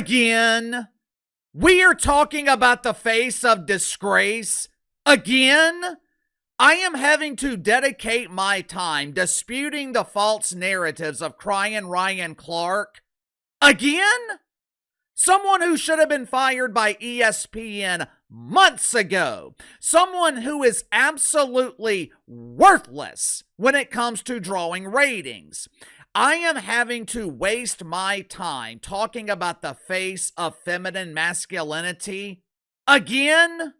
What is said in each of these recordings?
Again? We are talking about the face of disgrace? Again? I am having to dedicate my time disputing the false narratives of crying Ryan Clark? Again? Someone who should have been fired by ESPN months ago. Someone who is absolutely worthless when it comes to drawing ratings. I am having to waste my time talking about the face of feminine masculinity again?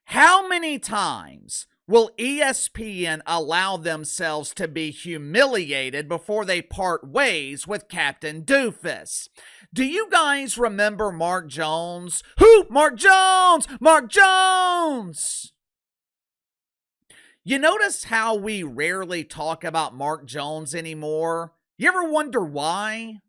How many times will ESPN allow themselves to be humiliated before they part ways with Captain Doofus? Do you guys remember Mark Jones? Who? Mark Jones! Mark Jones! You notice how we rarely talk about Mark Jones anymore? You ever wonder why?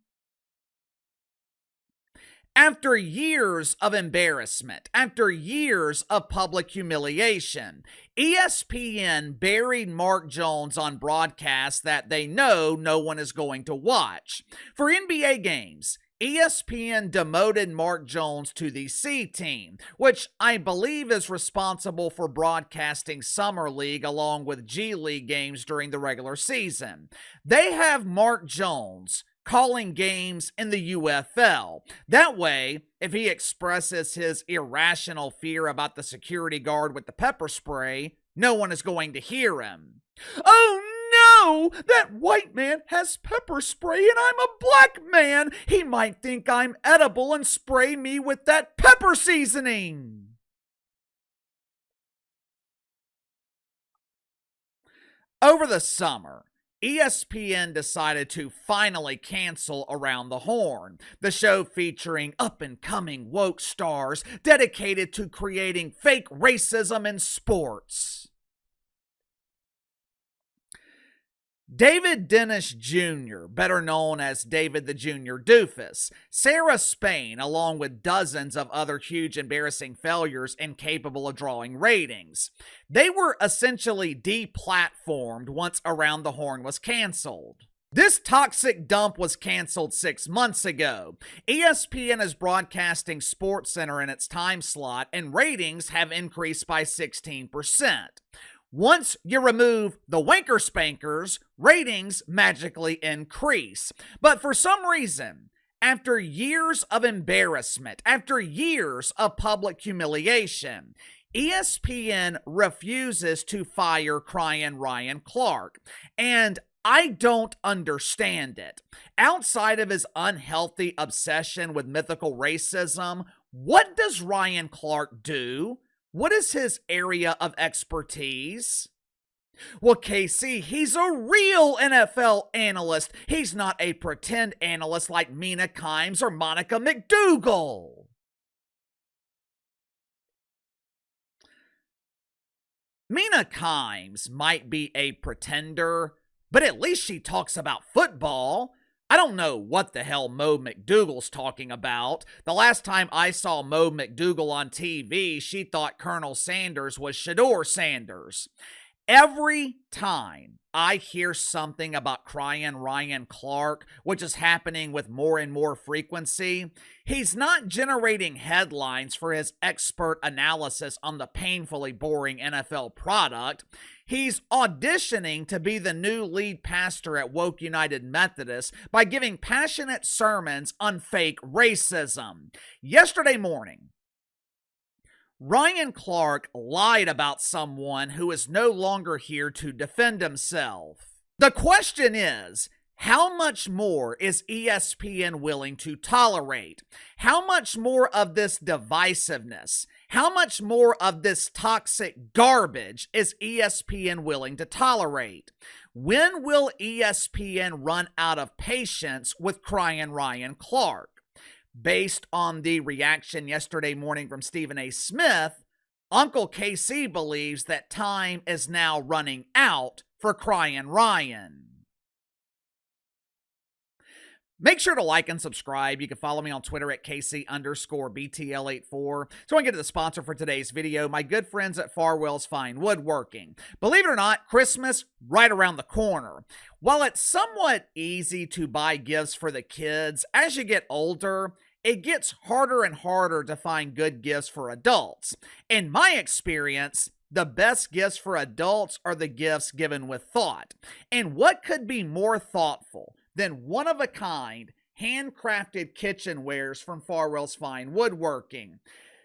After years of embarrassment, after years of public humiliation, ESPN buried Mark Jones on broadcasts that they know no one is going to watch. For NBA games, ESPN demoted Mark Jones to the C team, which I believe is responsible for broadcasting Summer League along with G League games during the regular season. They have Mark Jones calling games in the UFL. That way, if he expresses his irrational fear about the security guard with the pepper spray, no one is going to hear him. Oh no! That white man has pepper spray and I'm a black man! He might think I'm edible and spray me with that pepper seasoning! Over the summer, ESPN decided to finally cancel Around the Horn, the show featuring up-and-coming woke stars dedicated to creating fake racism in sports. David Dennis Jr., better known as David the Jr. Doofus, Sarah Spain, along with dozens of other huge embarrassing failures incapable of drawing ratings. They were essentially deplatformed once Around the Horn was canceled. This toxic dump was canceled 6 months ago. ESPN is broadcasting SportsCenter in its time slot, and ratings have increased by 16%. Once you remove the wanker spankers, ratings magically increase. But for some reason, after years of embarrassment, after years of public humiliation, ESPN refuses to fire crying Ryan Clark. And I don't understand it. Outside of his unhealthy obsession with mythical racism, what does Ryan Clark do? What is his area of expertise? Well, KC, he's a real NFL analyst. He's not a pretend analyst like Mina Kimes or Monica McDougal. Mina Kimes might be a pretender, but at least she talks about football. I don't know what the hell Mo McDougal's talking about. The last time I saw Mo McDougal on TV, she thought Colonel Sanders was Shador Sanders. Every time I hear something about crying Ryan Clark, which is happening with more and more frequency, he's not generating headlines for his expert analysis on the painfully boring NFL product. He's auditioning to be the new lead pastor at Woke United Methodist by giving passionate sermons on fake racism. Yesterday morning, Ryan Clark lied about someone who is no longer here to defend himself. The question is, how much more is ESPN willing to tolerate? How much more of this divisiveness? How much more of this toxic garbage is ESPN willing to tolerate? When will ESPN run out of patience with crying Ryan Clark? Based on the reaction yesterday morning from Stephen A. Smith, Uncle KC believes that time is now running out for crying Ryan. Make sure to like and subscribe. You can follow me on Twitter at KC_BTL84. So I get to the sponsor for today's video, my good friends at Farwell's Fine Woodworking. Believe it or not, Christmas right around the corner. While it's somewhat easy to buy gifts for the kids, as you get older, it gets harder and harder to find good gifts for adults. In my experience, the best gifts for adults are the gifts given with thought. And what could be more thoughtful than one-of-a-kind, handcrafted kitchenwares from Farwell's Fine Woodworking?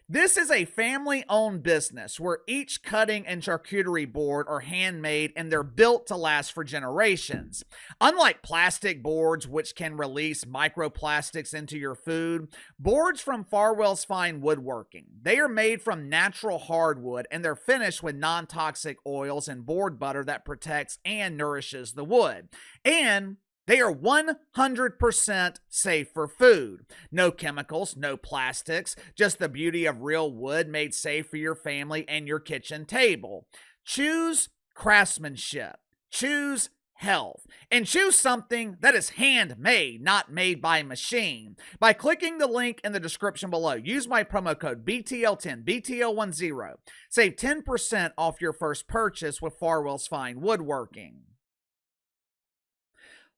This is a family-owned business where each cutting and charcuterie board are handmade and they're built to last for generations. Unlike plastic boards, which can release microplastics into your food, boards from Farwell's Fine Woodworking, they are made from natural hardwood and they're finished with non-toxic oils and board butter that protects and nourishes the wood. And they are 100% safe for food. No chemicals, no plastics, just the beauty of real wood made safe for your family and your kitchen table. Choose craftsmanship. Choose health. And choose something that is handmade, not made by a machine. By clicking the link in the description below, use my promo code BTL10, BTL10. Save 10% off your first purchase with Farwell's Fine Woodworking.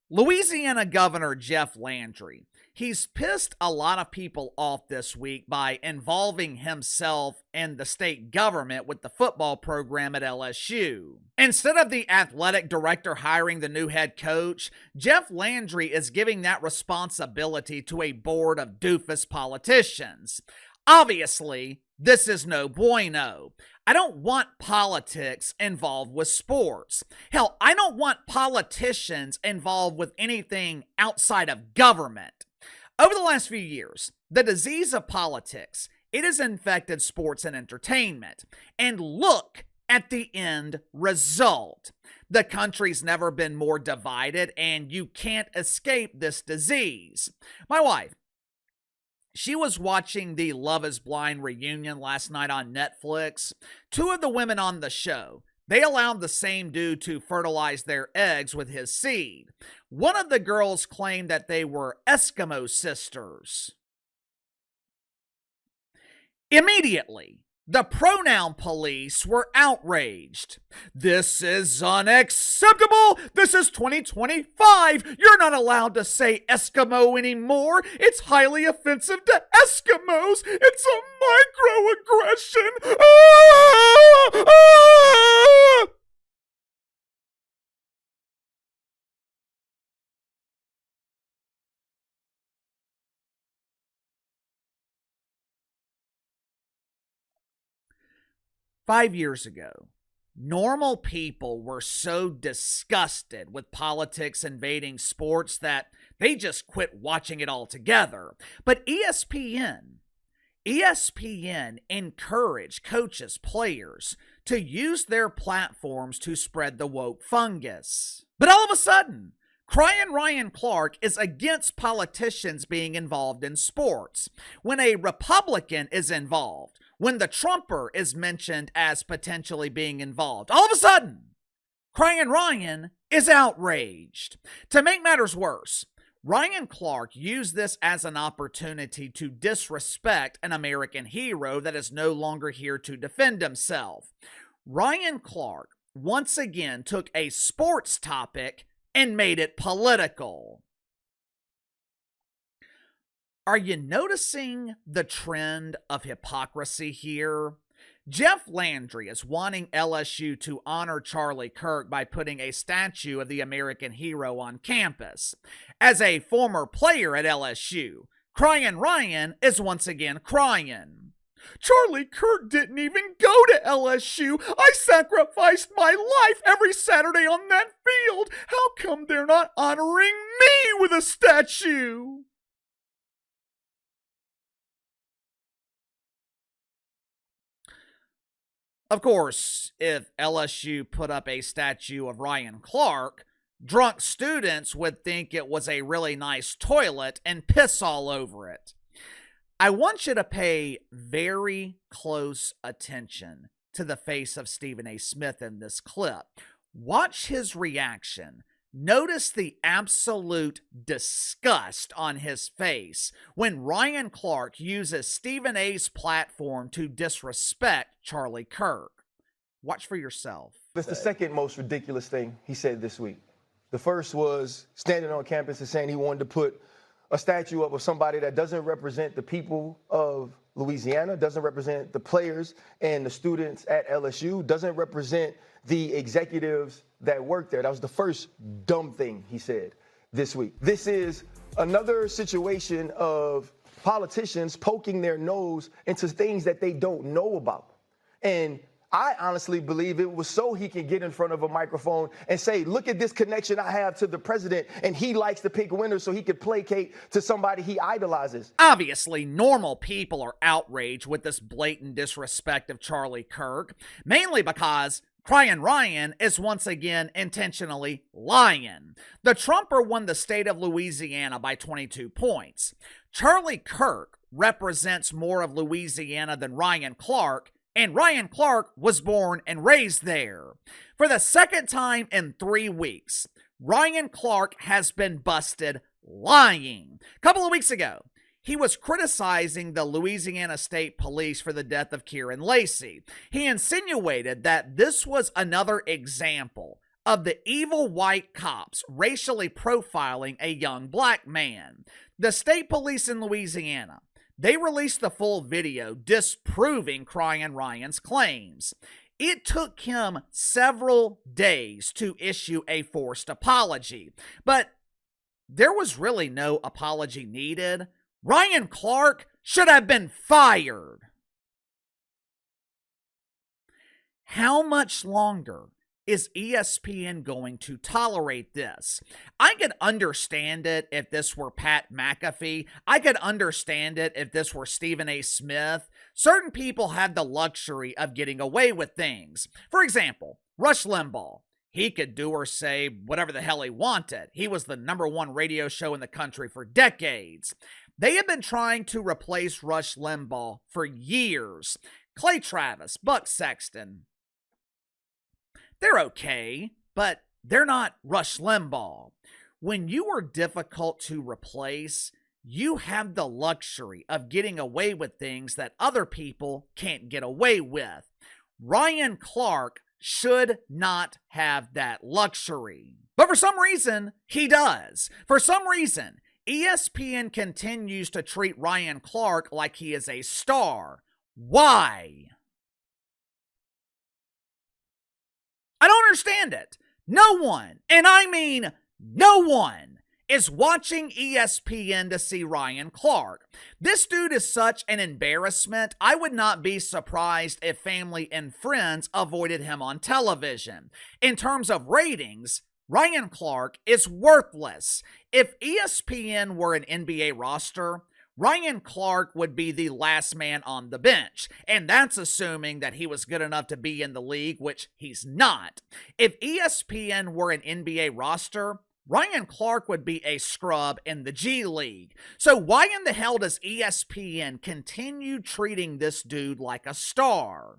Louisiana Governor Jeff Landry, he's pissed a lot of people off this week by involving himself and the state government with the football program at LSU. Instead of the athletic director hiring the new head coach, Jeff Landry is giving that responsibility to a board of doofus politicians. Obviously, this is no bueno. I don't want politics involved with sports. Hell, I don't want politicians involved with anything outside of government. Over the last few years, the disease of politics, it has infected sports and entertainment. And look at the end result. The country's never been more divided, and you can't escape this disease. My wife, she was watching the Love is Blind reunion last night on Netflix. Two of the women on the show, they allowed the same dude to fertilize their eggs with his seed. One of the girls claimed that they were Eskimo sisters. Immediately, the pronoun police were outraged. This is unacceptable. This is 2025. You're not allowed to say Eskimo anymore. It's highly offensive to Eskimos. It's a microaggression. Ah! Ah! Five years ago, normal people were so disgusted with politics invading sports that they just quit watching it altogether. But ESPN encouraged coaches, players to use their platforms to spread the woke fungus. But all of a sudden, Crying Ryan Clark is against politicians being involved in sports. When a Republican is involved, when the Trumper is mentioned as potentially being involved, all of a sudden, Crying Ryan is outraged. To make matters worse, Ryan Clark used this as an opportunity to disrespect an American hero that is no longer here to defend himself. Ryan Clark once again took a sports topic and made it political. Are you noticing the trend of hypocrisy here? Jeff Landry is wanting LSU to honor Charlie Kirk by putting a statue of the American hero on campus. As a former player at LSU, Crying Ryan is once again crying. Charlie Kirk didn't even go to LSU. I sacrificed my life every Saturday on that field. How come they're not honoring me with a statue? Of course, if LSU put up a statue of Ryan Clark, drunk students would think it was a really nice toilet and piss all over it. I want you to pay very close attention to the face of Stephen A. Smith in this clip. Watch his reaction. Notice the absolute disgust on his face when Ryan Clark uses Stephen A's platform to disrespect Charlie Kirk. Watch for yourself. That's the second most ridiculous thing he said this week. The first was standing on campus and saying he wanted to put a statue up of somebody that doesn't represent the people of Louisiana, doesn't represent the players and the students at LSU, doesn't represent the executives that work there. That was the first dumb thing he said this week. This is another situation of politicians poking their nose into things that they don't know about. And I honestly believe it was so he can get in front of a microphone and say, look at this connection I have to the president, and he likes to pick winners so he could placate to somebody he idolizes. Obviously, normal people are outraged with this blatant disrespect of Charlie Kirk, mainly because Crying Ryan is once again intentionally lying. The Trumper won the state of Louisiana by 22 points. Charlie Kirk represents more of Louisiana than Ryan Clark, and Ryan Clark was born and raised there. For the second time in 3 weeks, Ryan Clark has been busted lying. A couple of weeks ago, he was criticizing the Louisiana State Police for the death of Kieran Lacey. He insinuated that this was another example of the evil white cops racially profiling a young black man. The state police in Louisiana, they released the full video disproving Crying Ryan's claims. It took him several days to issue a forced apology, but there was really no apology needed. Ryan Clark should have been fired. How much longer is ESPN going to tolerate this? I could understand it if this were Pat McAfee. I could understand it if this were Stephen A. Smith. Certain people have the luxury of getting away with things. For example, Rush Limbaugh. He could do or say whatever the hell he wanted. He was the #1 radio show in the country for decades. They have been trying to replace Rush Limbaugh for years. Clay Travis, Buck Sexton, they're okay, but they're not Rush Limbaugh. When you are difficult to replace, you have the luxury of getting away with things that other people can't get away with. Ryan Clark should not have that luxury. But for some reason, he does. For some reason, ESPN continues to treat Ryan Clark like he is a star. Why? I don't understand it. No one, and I mean no one, is watching ESPN to see Ryan Clark. This dude is such an embarrassment. I would not be surprised if family and friends avoided him on television. In terms of ratings, Ryan Clark is worthless. If ESPN were an NBA roster, Ryan Clark would be the last man on the bench, and that's assuming that he was good enough to be in the league, which he's not. If ESPN were an NBA roster, Ryan Clark would be a scrub in the G League. So why in the hell does ESPN continue treating this dude like a star?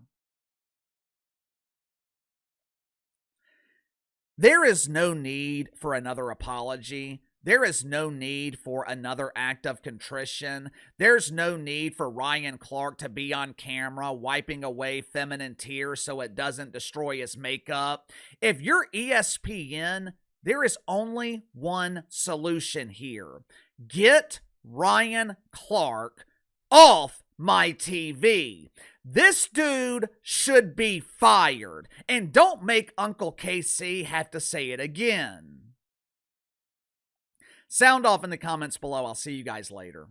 There is no need for another apology. There is no need for another act of contrition. There's no need for Ryan Clark to be on camera wiping away feminine tears so it doesn't destroy his makeup. If you're ESPN, there is only one solution here. Get Ryan Clark off my TV. This dude should be fired. And don't make Uncle KC have to say it again. Sound off in the comments below. I'll see you guys later.